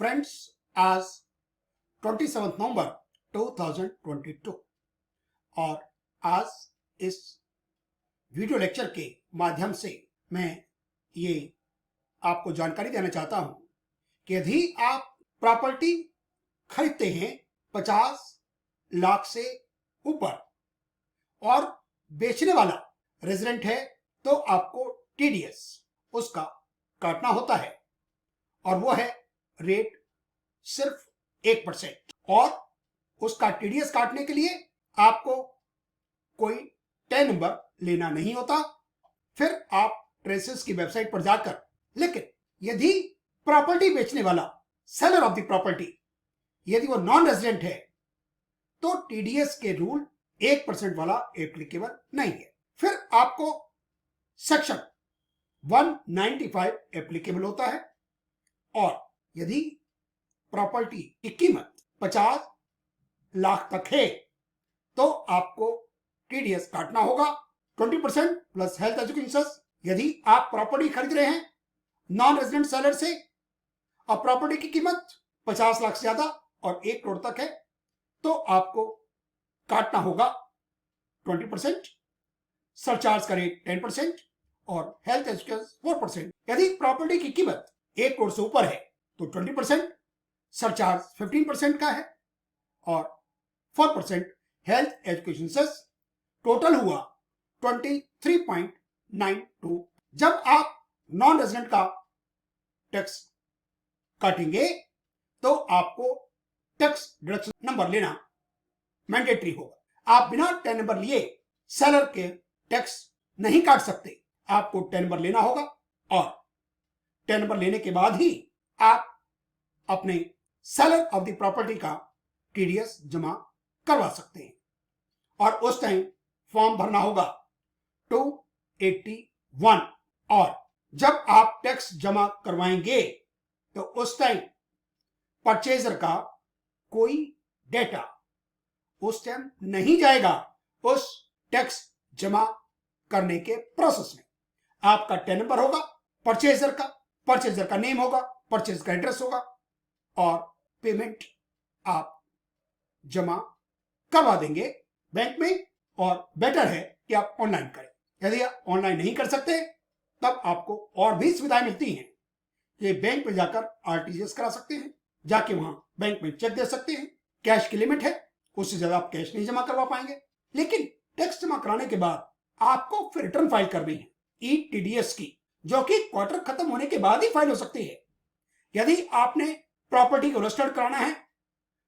Friends, आज 27 नवंबर 2022 और आज इस वीडियो लेक्चर के माध्यम से मैं ये आपको जानकारी देना चाहता हूं कि यदि आप प्रॉपर्टी खरीदते हैं 50 लाख से ऊपर और बेचने वाला रेजिडेंट है तो आपको टीडीएस उसका काटना होता है और वो है रेट सिर्फ 1% और उसका टीडीएस काटने के लिए आपको कोई 10 नंबर लेना नहीं होता। फिर आप ट्रेसेस की वेबसाइट पर जाकर, लेकिन यदि प्रॉपर्टी बेचने वाला सेलर ऑफ द प्रॉपर्टी यदि वो नॉन रेजिडेंट है तो टीडीएस के रूल 1% वाला एप्लीकेबल नहीं है। फिर आपको सेक्शन 195 एप्लीकेबल होता है और यदि प्रॉपर्टी की कीमत 50 लाख तक है तो आपको टीडीएस काटना होगा 20% प्लस हेल्थ एजुकेशन। यदि आप प्रॉपर्टी खरीद रहे हैं नॉन रेजिडेंट सेलर से और प्रॉपर्टी की कीमत 50 लाख से ज्यादा और 1 करोड़ तक है तो आपको काटना होगा 20%, सरचार्ज का रेट 10% और हेल्थ एजुकेशन 4%। यदि प्रॉपर्टी की कीमत 1 करोड़ से ऊपर है तो 20%, सरचार्ज 15% का है और 4% हेल्थ एजुकेशन सेस। टोटल हुआ 23.92। जब आप नॉन रेजिडेंट का टैक्स काटेंगे तो आपको टैक्स डिडक्शन नंबर लेना मैंडेटरी होगा। आप बिना 10 नंबर लिए सेलर के टैक्स नहीं काट सकते, आपको 10 नंबर लेना होगा और 10 नंबर लेने के बाद ही आप अपने सेलर ऑफ द प्रॉपर्टी का टीडीएस जमा करवा सकते हैं और उस टाइम फॉर्म भरना होगा 281 और जब आप टैक्स जमा करवाएंगे तो उस टाइम परचेजर का कोई डेटा उस टाइम नहीं जाएगा उस टैक्स जमा करने के प्रोसेस में। आपका 10 नंबर होगा, परचेजर का नेम होगा, परचेज का एड्रेस होगा और पेमेंट आप जमा करवा देंगे बैंक में। और बेटर है कि आप ऑनलाइन करें। यदि आप ऑनलाइन नहीं कर सकते तब आपको और भी सुविधाएं मिलती हैं। ये बैंक में जाकर आरटीजीएस करा सकते हैं, जाके वहां बैंक में चेक दे सकते हैं। कैश की लिमिट है, उससे ज्यादा आप कैश नहीं जमा करवा पाएंगे। लेकिन टैक्स जमा कराने के बाद आपको फिर रिटर्न फाइल करनी है ईटीडीएस की, जो कि क्वार्टर खत्म होने के बाद ही फाइल हो सकती है। यदि आपने प्रॉपर्टी को रजिस्टर्ड कराना है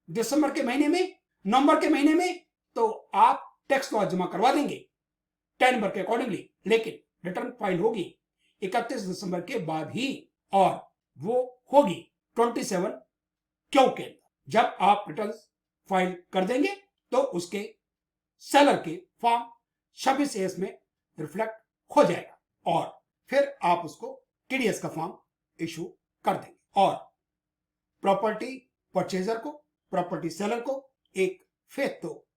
दिसंबर के महीने में, नवंबर के महीने में, तो आप टैक्स तो जमा करवा देंगे 10 नंबर के अकॉर्डिंगली, लेकिन रिटर्न फाइल होगी 31 दिसंबर के बाद ही और वो होगी 27 क्यू के अंदर। जब आप रिटर्न फाइल कर देंगे तो उसके सेलर के फॉर्म 26A में रिफ्लेक्ट हो जाएगा और फिर आप उसको टीडीएस का फॉर्म इशू कर देंगे और प्रॉपर्टी परचेजर को, प्रॉपर्टी सेलर को एक फेथ तो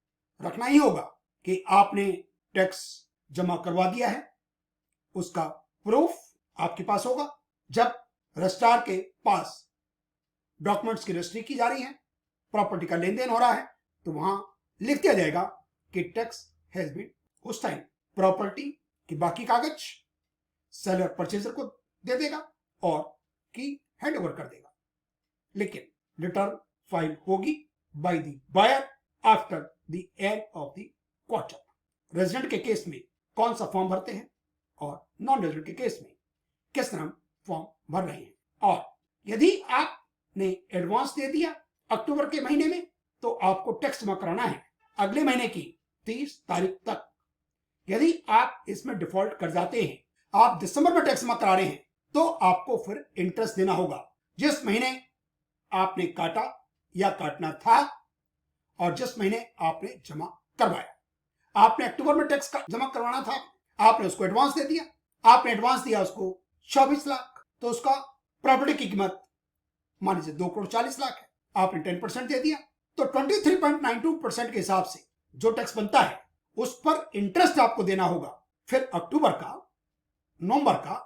रखना ही होगा कि आपने टैक्स जमा करवा दिया है। उसका प्रूफ आपके पास होगा। जब रजिस्ट्रार के पास डॉक्यूमेंट्स की रजिस्ट्री की जा रही है, प्रॉपर्टी का लेन देन हो रहा है, तो वहां लिख दिया जाएगा कि टैक्स हैज बीन। उस टाइम प्रॉपर्टी की बाकी कागज सेलर परचेजर को दे देगा और की हैंड ओवर कर देगा। लेकिन रिटर्न फाइल होगी by the buyer after the end of the quarter. Resident के केस में कौन सा फॉर्म भरते हैं और नॉन रेजिडेंट के केस में किस तरह फॉर्म भर रहे हैं। और यदि आपने एडवांस दे दिया अक्टूबर के महीने में तो आपको टैक्स जमा कराना है अगले महीने की 30 तारीख तक। यदि आप इसमें डिफॉल्ट कर जाते हैं, आप दिसंबर में टैक्स जमा करा रहे हैं, तो आपको फिर इंटरेस्ट देना होगा जिस महीने आपने काटा या काटना था और जिस महीने आपने जमा करवाया। आपने अक्टूबर में टैक्स जमा करवाना था, आपने उसको एडवांस दे दिया, आपने एडवांस दिया उसको 24 लाख, तो उसका प्रॉपर्टी की कीमत मान लीजिए 2 करोड़ 40 लाख है, आपने 10% दे दिया, तो 23.92% के हिसाब से जो टैक्स बनता है उस पर इंटरेस्ट आपको देना होगा। फिर अक्टूबर का, नवंबर का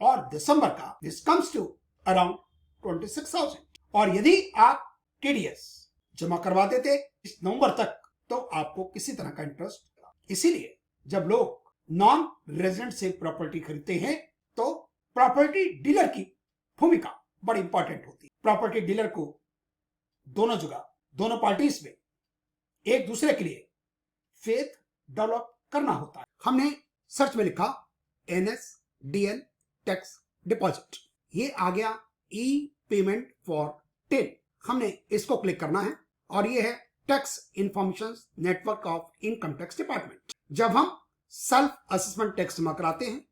और दिसंबर का, दिस कम्स टू अराउंड 26,000 और यदि आप टीडीएस जमा करवा देते इस नवंबर तक तो आपको किसी तरह का इंटरेस्ट मिला। इसीलिए जब लोग नॉन रेजिडेंट से प्रॉपर्टी खरीदते हैं तो प्रॉपर्टी डीलर की भूमिका बड़ी इंपॉर्टेंट होती है। प्रॉपर्टी डीलर को दोनों जगह, दोनों पार्टीज में एक दूसरे के लिए फेथ डेवलप करना होता है। हमने सर्च में लिखा NSDL टैक्स डिपॉजिट, ये आ गया ई पेमेंट फॉर टिन। हमने इसको क्लिक करना है और ये है tax information network of income tax department. जब हम सेल्फ असेसमेंट टैक्स जमा कराते हैं,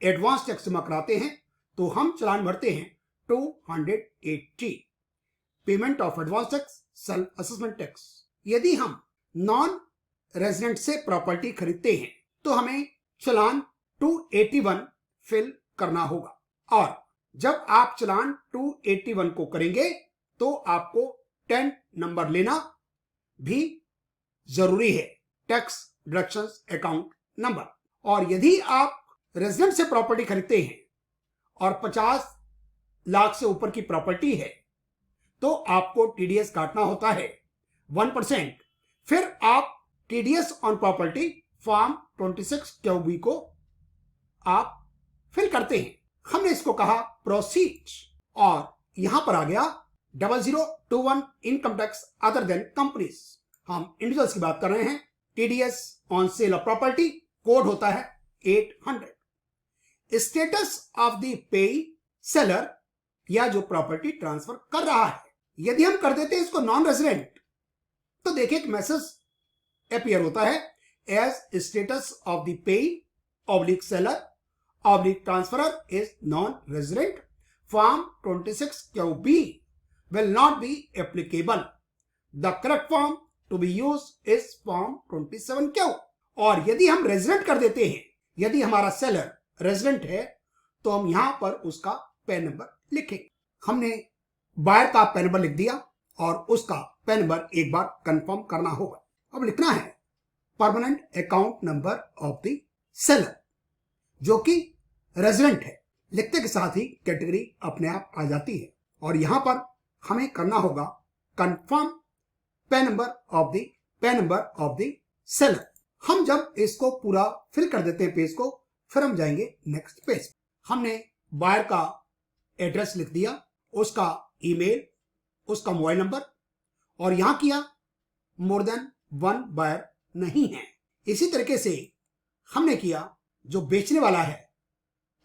एडवांस टैक्स जमा कराते हैं, तो हम चालान भरते हैं 280 payment of advance tax, self assessment tax. यदि हम नॉन रेजिडेंट से प्रॉपर्टी खरीदते हैं तो हमें चालान 281 फिल करना होगा। और जब आप चालान 281 को करेंगे तो आपको 10 नंबर लेना भी जरूरी है, टैक्स डिडक्शंस अकाउंट नंबर। और यदि आप रेजिडेंट से प्रॉपर्टी खरीदते हैं और 50 लाख से ऊपर की प्रॉपर्टी है तो आपको टीडीएस काटना होता है 1%। फिर आप TDS on property form 26 QB को आप फिल करते हैं। हमने इसको कहा प्रोसीड और यहां पर आ गया 0021 income tax other than companies. हम इंडिविजुअल्स की बात कर रहे हैं। TDS on sale of property code होता है 800। Status of the pay seller या जो प्रॉपर्टी ट्रांसफर कर रहा है, यदि हम कर देते हैं इसको नॉन रेजिडेंट तो देखिए एक मैसेज अपीयर होता है as status of the pay oblique seller oblique transferrer is non resident form 26 QB will not be applicable. The correct form to be used is form 27Q। और यदि हम resident कर देते हैं, यदि हमारा सेलर रेजिडेंट है तो हम यहां पर उसका पैन नंबर लिखेंगे। हमने बायर का पैन नंबर लिख दिया और उसका पैन नंबर एक बार कंफर्म करना होगा। अब लिखना है permanent account number of the seller जो कि रेजिडेंट है। लिखते के साथ ही कैटेगरी अपने आप आ जाती है और यहां पर हमें करना होगा confirm pan number of the seller. हम जब इसको पूरा फिल कर देते हैं पेज को, फिर हम जाएंगे नेक्स्ट पेज। हमने बायर का एड्रेस लिख दिया, उसका ईमेल, उसका मोबाइल नंबर और यहां किया मोर देन 1 बायर नहीं है। इसी तरीके से हमने किया जो बेचने वाला है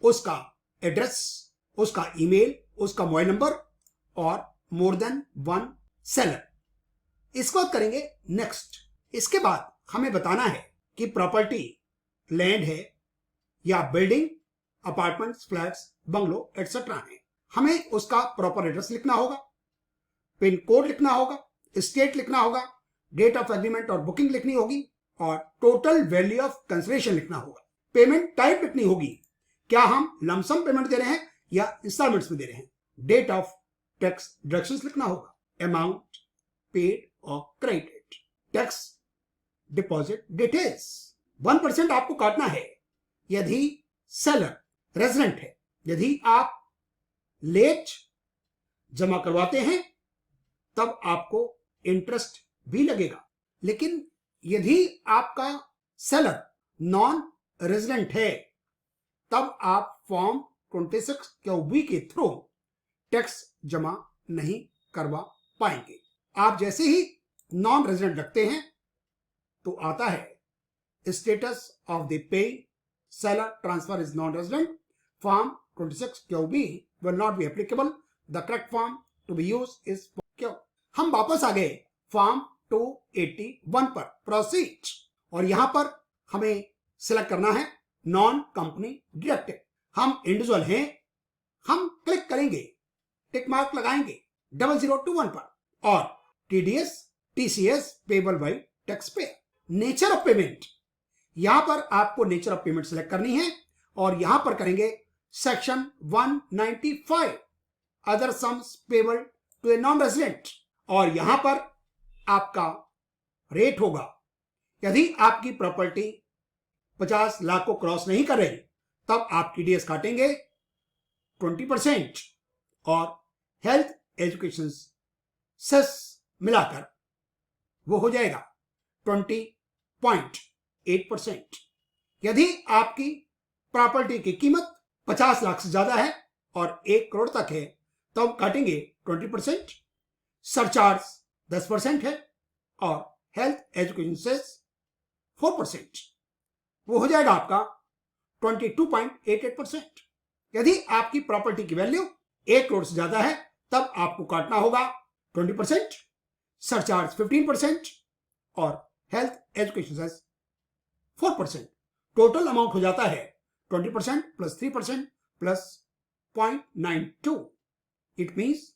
उसका एड्रेस, उसका ईमेल, उसका मोबाइल नंबर और मोर देन 1 सेलर। इसको करेंगे नेक्स्ट। इसके बाद हमें बताना है कि प्रॉपर्टी लैंड है या building, apartments, flats, bungalow etcetera है। हमें उसका प्रॉपर एड्रेस लिखना होगा, पिन कोड लिखना होगा, स्टेट लिखना होगा, डेट ऑफ एग्रीमेंट और बुकिंग लिखनी होगी और टोटल वैल्यू ऑफ कंसिडरेशन लिखना होगा। पेमेंट टाइप लिखनी होगी, क्या हम लमसम पेमेंट दे रहे हैं या इंस्टॉलमेंट्स में दे रहे हैं। डेट ऑफ टैक्स डिडक्शंस लिखना होगा, अमाउंट पेड और क्रेडिट, टैक्स डिपॉजिट डिटेल्स। 1% आपको काटना है यदि सेलर रेजिडेंट है। यदि आप लेट जमा करवाते हैं तब आपको इंटरेस्ट भी लगेगा, लेकिन यदि आपका सेलर नॉन रेजिडेंट है तब आप फॉर्म 26 क्यूबी के थ्रू टैक्स जमा नहीं करवा पाएंगे। आप जैसे ही नॉन रेजिडेंट रखते हैं तो आता है status of the pay seller transfer is non resident form 26 QB will not be applicable. The correct form to be used is Q. हम वापस आ गए फॉर्म 281 पर प्रोसीड और यहां पर हमें सिलेक्ट करना है नॉन कंपनी डिडक्टेड। हम इंडिविजुअल हैं, हम क्लिक करेंगे, टिक मार्क लगाएंगे 0021 पर और TDS TCS payable by tax payer. Nature of payment, यहां पर आपको नेचर ऑफ पेमेंट सिलेक्ट करनी है और यहां पर करेंगे section 195 other sums payable to a non resident और यहां पर आपका रेट होगा। यदि आपकी प्रॉपर्टी 50 लाख को क्रॉस नहीं कर रही तब आप टीडीएस काटेंगे 20% और हेल्थ एजुकेशन सेस मिलाकर वो हो जाएगा 20.8%। यदि आपकी प्रॉपर्टी की कीमत 50 लाख से ज्यादा है और 1 करोड़ तक है तो हम काटेंगे 20%, सरचार्ज 10% है और हेल्थ एजुकेशन सेस 4%, वो हो जाएगा आपका 22.88%। यदि आपकी प्रॉपर्टी की वैल्यू 1 करोड़ से ज्यादा है तब आपको काटना होगा 20%, सरचार्ज 15% और health education cess 4%। Total amount हो जाता है 20% प्लस 3% प्लस 0.92, इट मीन्स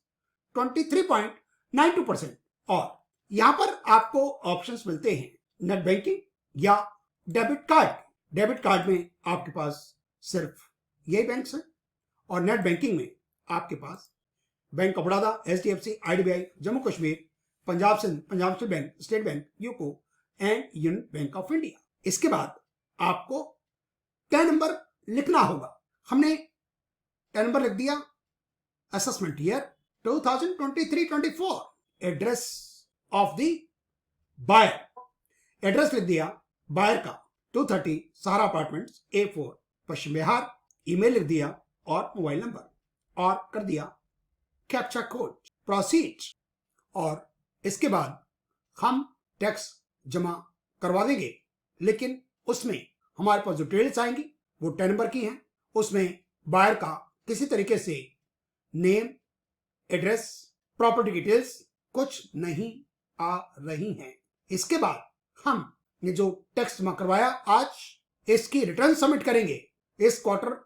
23.92%। और यहां पर आपको ऑप्शंस मिलते हैं नेट बैंकिंग या डेबिट कार्ड। डेबिट कार्ड में आपके पास सिर्फ यही बैंक है और नेट बैंकिंग में आपके पास bank of Baroda, HDFC, IDBI, Jammu Kashmir, Punjab Sind, Punjab state bank, state bank, UCO and Union Bank of India. इसके बाद आपको 10 नंबर लिखना होगा। हमने 10 नंबर लिख दिया। Assessment year 2023-24, address of the buyer, address लिख दिया बायर का 230 Sahara apartments A4 Paschim Vihar, email लिख दिया और मोबाइल नंबर और कर दिया कैप्चा कोड, प्रोसीड। और इसके बाद हम टैक्स जमा करवा देंगे, लेकिन उसमें हमारे पास जो डिटेल्स आएंगी वो 10 नंबर की हैं। उसमें बायर का किसी तरीके से नेम, एड्रेस, प्रॉपर्टी डिटेल्स कुछ नहीं आ रही हैं। इसके बाद हम ये जो टैक्स जमा करवाया आज, इसकी रिटर्न सबमिट करेंगे। इस क्वार्टर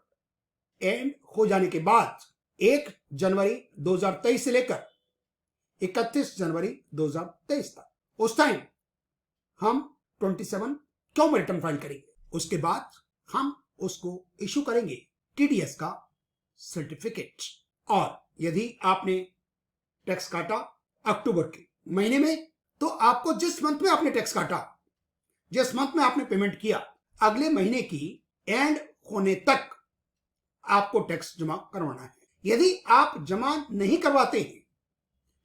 एंड हो जाने के बाद 1 जनवरी 2023 से लेकर 31 जनवरी 2023 तक, उस टाइम हम 27 क्यों में रिटर्न फाइल करेंगे। उसके बाद हम उसको इशू करेंगे TDS का सर्टिफिकेट। और यदि आपने टैक्स काटा अक्टूबर के महीने में तो आपको जिस मंथ में आपने टैक्स काटा, जिस मंथ में आपने पेमेंट किया, अगले महीने की एंड होने तक आपको टैक्स जमा करवाना है। यदि आप जमा नहीं करवाते हैं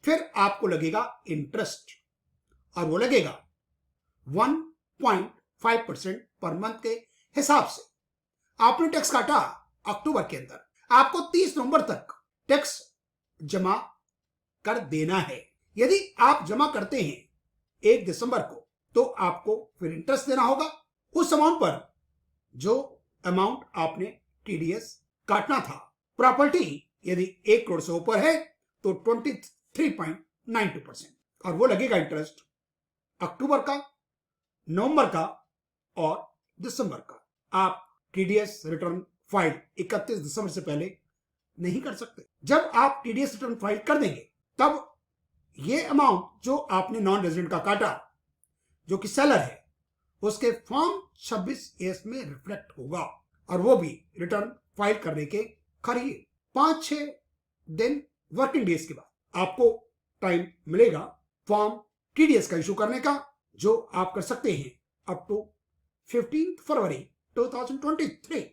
फिर आपको लगेगा इंटरेस्ट, और वो लगेगा 1.5% पर मंथ के हिसाब से। आपने टैक्स काटा अक्टूबर के अंदर, आपको 30 नवंबर तक टैक्स जमा कर देना है। यदि आप जमा करते हैं 1 दिसंबर को तो आपको फिर इंटरेस्ट देना होगा उस अमाउंट पर जो अमाउंट आपने TDS काटना था। प्रॉपर्टी यदि 1 करोड़ से ऊपर है तो 23.92%, और वो लगेगा इंटरेस्ट अक्टूबर का, नवंबर का और दिसंबर का। आप TDS रिटर्न फाइल 31 दिसंबर से पहले नहीं कर सकते। जब आप TDS रिटर्न फाइल कर देंगे तब ये अमाउंट जो आपने नॉन रेजिडेंट का काटा, जो कि सेलर है, उसके फॉर्म 26A में रिफ्लेक्ट होगा, और वो भी रिटर्न फाइल करने के करीब 5-6 दिन वर्किंग डेज के बाद आपको टाइम मिलेगा फॉर्म TDS का इशू करने का, जो आप कर सकते हैं अप टू 15 फरवरी 2023।